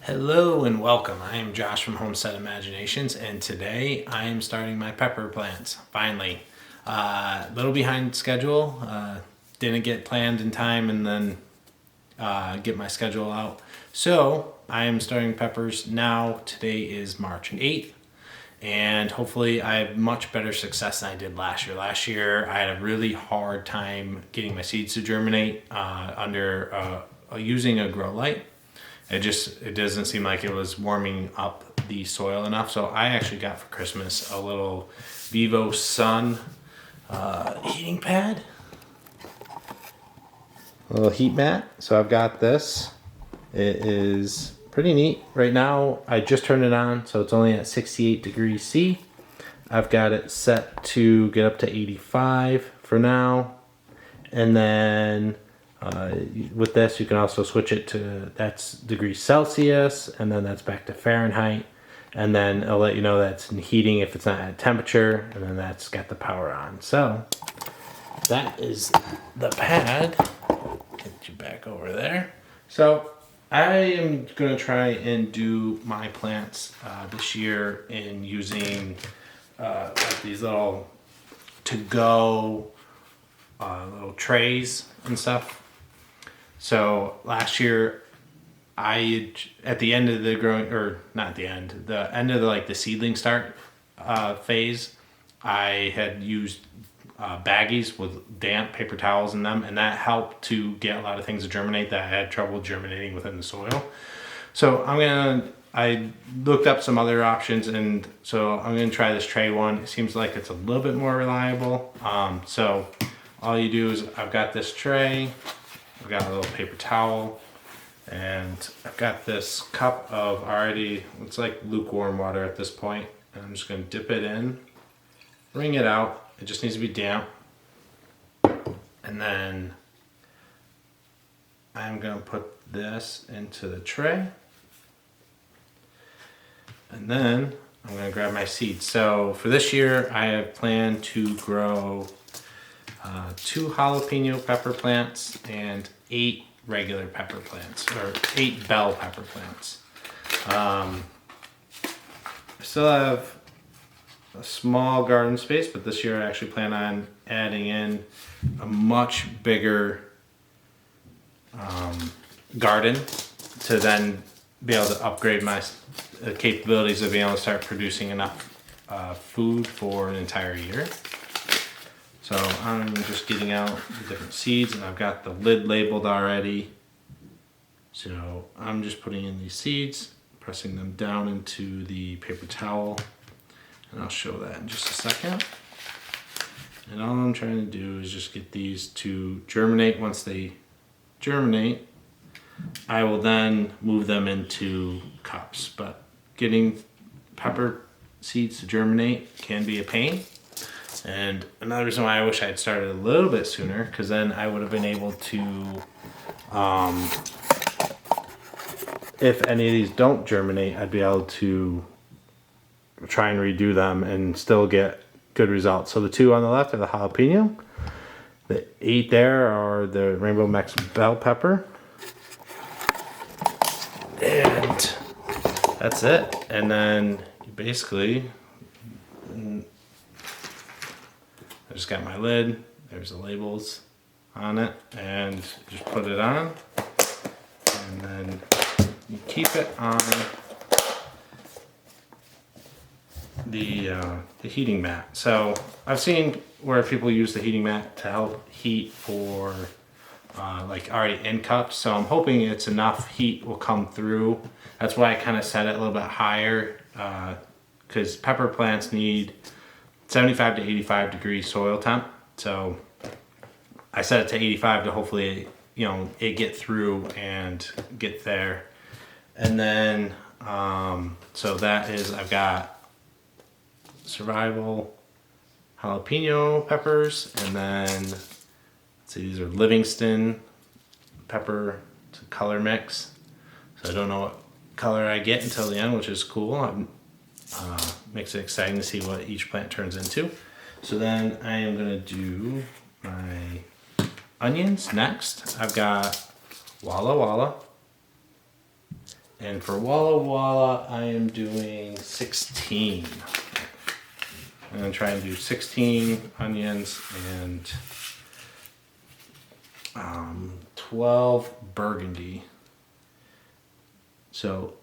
Hello and welcome. I am Josh from Homestead Imaginations, and today I am starting my pepper plants. Finally, a little behind schedule. Didn't get planned in time, and then get my schedule out. So I am starting peppers now. Today is March 8th, and hopefully I have much better success than I did last year. Last year I had a really hard time getting my seeds to germinate under using a grow light. It doesn't seem like it was warming up the soil enough. So I actually got for Christmas a little Vivo Sun heating pad, a little heat mat. So I've got this. It is pretty neat. Right now I just turned it on, so it's only at 68 degrees C. I've got it set to get up to 85 for now, and then with this you can also switch it to that's degrees Celsius, and then that's back to Fahrenheit, and then it'll let you know that's heating if it's not at temperature, and then that's got the power on. So that is the pad. Get you back over there. So I am going to try and do my plants this year in using like these little to-go little trays and stuff. So last year, at the end of the growing, or not the end of the seedling start phase, I had used baggies with damp paper towels in them, and that helped to get a lot of things to germinate that I had trouble germinating within the soil. So I looked up some other options, and so I'm gonna try this tray one. It seems like it's a little bit more reliable. So all you do is I've got this tray. I've got a little paper towel, and I've got this cup of already, it's like lukewarm water at this point, and I'm just going to dip it in, wring it out. It just needs to be damp, and then I'm going to put this into the tray, and then I'm going to grab my seeds. So for this year I have planned to grow 2 jalapeno pepper plants and 8 regular pepper plants, or 8 bell pepper plants. I still have a small garden space, but this year I actually plan on adding in a much bigger garden to then be able to upgrade my capabilities of being able to start producing enough food for an entire year. So I'm just getting out the different seeds, and I've got the lid labeled already. So I'm just putting in these seeds, pressing them down into the paper towel, and I'll show that in just a second. And all I'm trying to do is just get these to germinate. Once they germinate, I will then move them into cups. But getting pepper seeds to germinate can be a pain. And another reason why I wish I had started a little bit sooner, because then I would have been able to, if any of these don't germinate, I'd be able to try and redo them and still get good results. So the 2 on the left are the jalapeno. The 8 there are the Rainbow Mix bell pepper. And that's it. And then basically, I just got my lid, there's the labels on it, and just put it on, and then you keep it on the heating mat. So I've seen where people use the heating mat to help heat for like already in cups, so I'm hoping it's enough heat will come through. That's why I kind of set it a little bit higher, because pepper plants need 75 to 85 degree soil temp. So I set it to 85 to hopefully, it get through and get there. And then, so that is, I've got survival jalapeno peppers, and then, let's see, these are Livingston pepper to color mix. So I don't know what color I get until the end, which is cool. Makes it exciting to see what each plant turns into. So then I am gonna do my onions next. I've got Walla Walla And for Walla Walla, I am doing 16. I'm gonna try and do 16 onions and 12 burgundy. So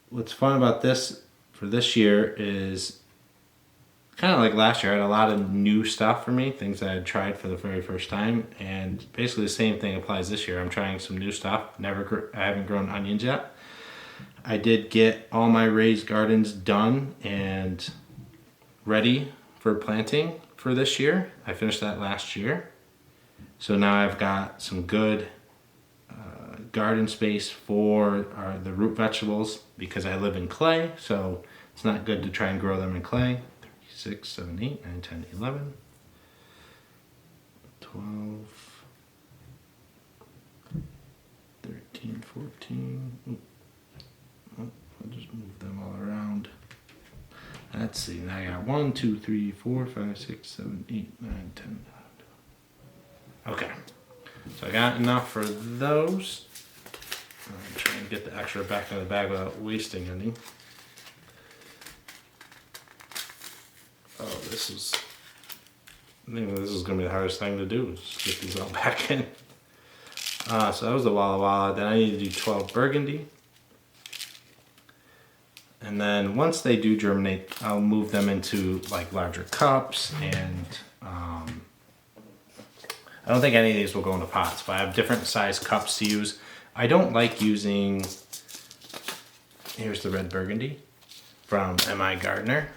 what's fun about this for this year is kind of like last year, I had a lot of new stuff for me, things that I had tried for the very first time, and basically the same thing applies this year. I'm trying some new stuff. I haven't grown onions yet. I did get all my raised gardens done and ready for planting for this year. I finished that last year. So now I've got some good garden space for the root vegetables because I live in clay, so it's not good to try and grow them in clay. 6, 7, 8, 9, 10, 11, 12, 13, 14. I'll just move them all around. Let's see, now I got 1, 2, 3, 4, 5, 6, 7, 8, 9, 10, 11. Okay, so I got enough for those. I'm trying to get the extra back in the bag without wasting any. Oh, I think this is going to be the hardest thing to do, is get these all back in. So that was the Walla Walla. Then I need to do 12 burgundy. And then once they do germinate, I'll move them into like larger cups. And I don't think any of these will go into pots, but I have different size cups to use. I don't like using, here's the red burgundy from M.I. Gardner.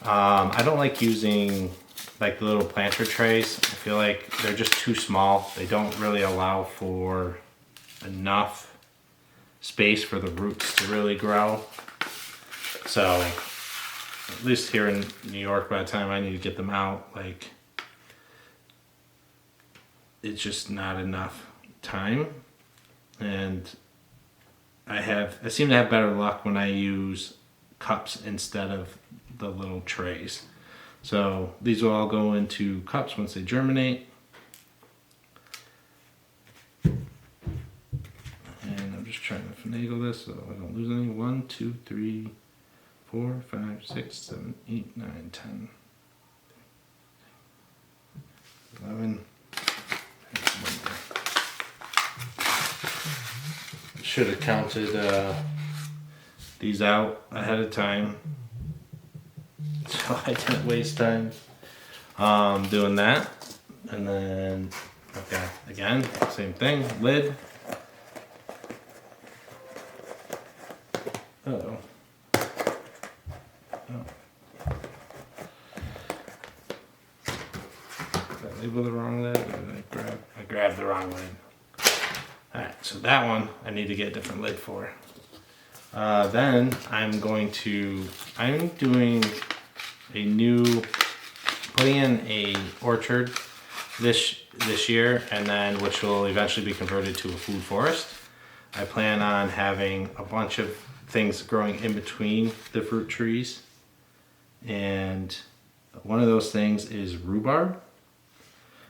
I don't like using like the little planter trays. I feel like they're just too small. They don't really allow for enough space for the roots to really grow. So at least here in New York, by the time I need to get them out, like it's just not enough time. And I seem to have better luck when I use cups instead of the little trays. So these will all go into cups once they germinate. And I'm just trying to finagle this so I don't lose any. 1, 2, 3, 4, 5, 6, 7, 8, 9, 10, 11. Should have counted these out ahead of time, so I didn't waste time doing that. And then I've got, again, same thing, lid. Uh-oh. Oh. Did I label the wrong lid, or did I grabbed the wrong lid? Alright, so that one I need to get a different lid for. Then I'm doing putting in a orchard this year, and then which will eventually be converted to a food forest. I plan on having a bunch of things growing in between the fruit trees, and one of those things is rhubarb.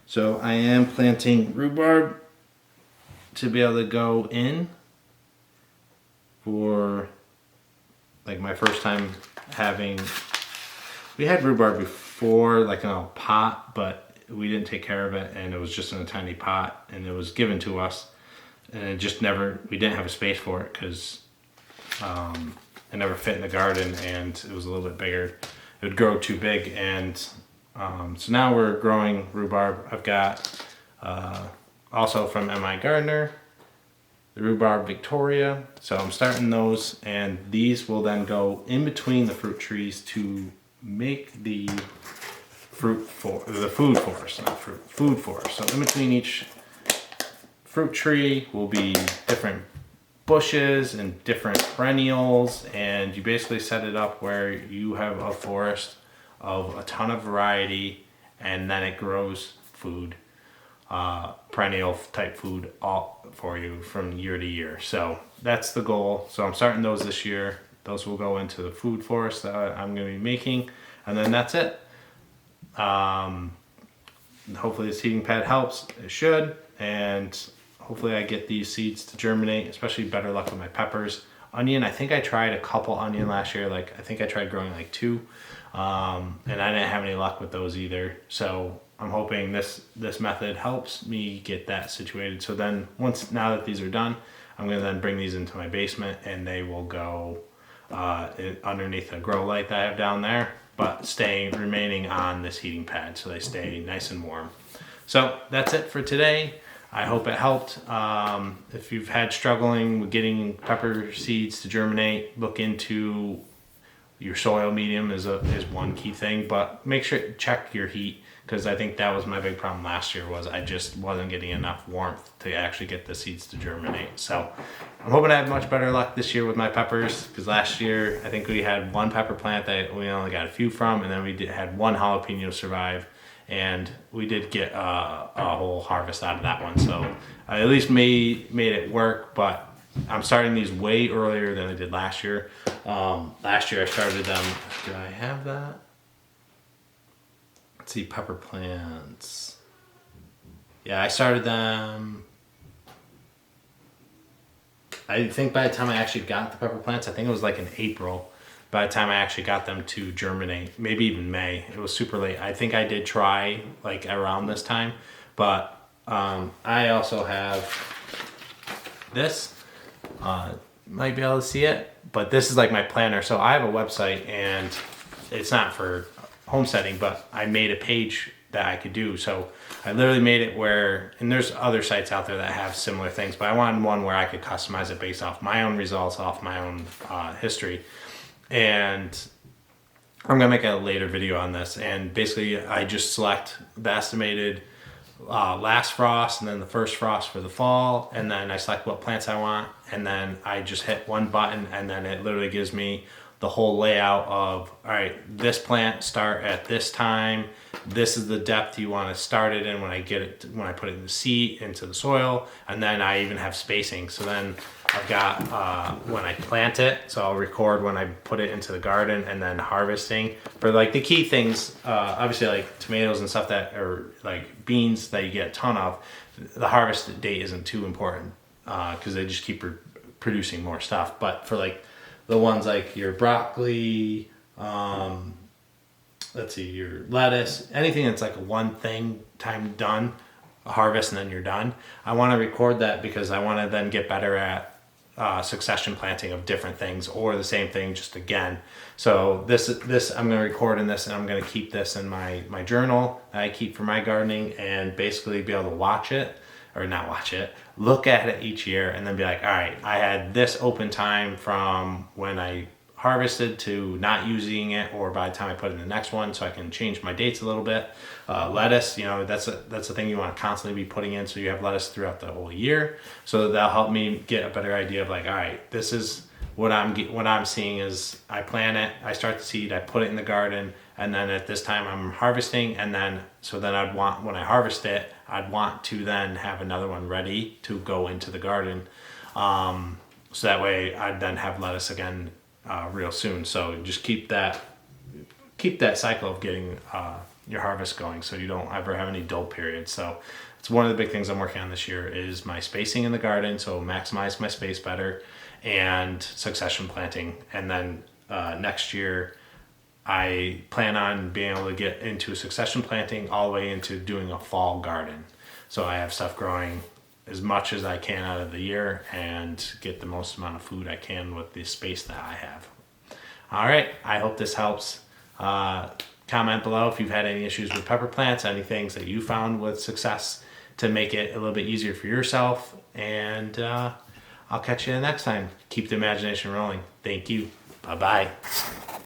So I am planting rhubarb to be able to go in for like my first time we had rhubarb before, like in a pot, but we didn't take care of it, and it was just in a tiny pot, and it was given to us, and we didn't have a space for it because it never fit in the garden, and it was a little bit bigger. It would grow too big, and so now we're growing rhubarb. I've got also from M.I. Gardner, the Rhubarb Victoria. So I'm starting those, and these will then go in between the fruit trees to make the food forest. So in between each fruit tree will be different bushes and different perennials, and you basically set it up where you have a forest of a ton of variety, and then it grows food, perennial type food all for you from year to year. So that's the goal. So I'm starting those this year. Those will go into the food forest that I'm going to be making, and then that's it. Hopefully this heating pad helps. It should, and hopefully I get these seeds to germinate, especially better luck with my peppers. Onion, I think I tried a couple onion last year. Like I think I tried growing like 2, and I didn't have any luck with those either. So I'm hoping this method helps me get that situated. So then now that these are done, I'm gonna then bring these into my basement, and they will go underneath a grow light that I have down there, but remaining on this heating pad, so they stay nice and warm. So that's it for today. I hope it helped. If you've had struggling with getting pepper seeds to germinate, look into your soil medium is one key thing, but make sure check your heat, because I think that was my big problem last year, was I just wasn't getting enough warmth to actually get the seeds to germinate. So I'm hoping I have much better luck this year with my peppers, because last year I think we had 1 pepper plant that we only got a few from, and then we had 1 jalapeno survive. And we did get a whole harvest out of that one. So I at least made it work, but I'm starting these way earlier than I did last year. Last year I started them, do I have that? Let's see, pepper plants. Yeah, I started them, I think by the time I actually got the pepper plants, I think it was like in April. By the time I actually got them to germinate, maybe even May. It was super late. I think I did try like around this time, but I also have this. Might be able to see it, but this is like my planner. So I have a website, and it's not for homesteading, but I made a page that I could do. So I literally made it where, and there's other sites out there that have similar things, but I wanted one where I could customize it based off my own results, off my own history. And I'm gonna make a later video on this, and basically I just select the estimated last frost and then the first frost for the fall, and then I select what plants I want, and then I just hit one button, and then it literally gives me the whole layout of, all right, this plant start at this time, this is the depth you want to start it in when I put it in the seed into the soil, and then I even have spacing. So then I've got when I plant it, so I'll record when I put it into the garden, and then harvesting for like the key things, obviously like tomatoes and stuff that are like beans that you get a ton of. The harvest date isn't too important because they just keep producing more stuff. But for like the ones like your broccoli, let's see, your lettuce, anything that's like a one thing time done, a harvest and then you're done. I want to record that because I want to then get better at succession planting of different things or the same thing just again. So this I'm going to record in this, and I'm going to keep this in my journal that I keep for my gardening, and basically be able to watch it, or not watch it, look at it each year, and then be like, all right, I had this open time from when I harvested to not using it, or by the time I put in the next one, so I can change my dates a little bit. Lettuce, you know, that's a thing you want to constantly be putting in, so you have lettuce throughout the whole year. So that'll help me get a better idea of like, all right, this is what I'm seeing is I plant it, I start the seed, I put it in the garden, and then at this time I'm harvesting, and then I'd want, when I harvest it, I'd want to then have another one ready to go into the garden. So that way I'd then have lettuce again real soon. So just keep that cycle of getting your harvest going, so you don't ever have any dull periods. So it's one of the big things I'm working on this year is my spacing in the garden, so maximize my space better, and succession planting. And then next year I plan on being able to get into succession planting all the way into doing a fall garden. So I have stuff growing as much as I can out of the year and get the most amount of food I can with the space that I have. All right, I hope this helps. Comment below if you've had any issues with pepper plants, any things that you found with success to make it a little bit easier for yourself. And I'll catch you next time. Keep the imagination rolling. Thank you. Bye-bye.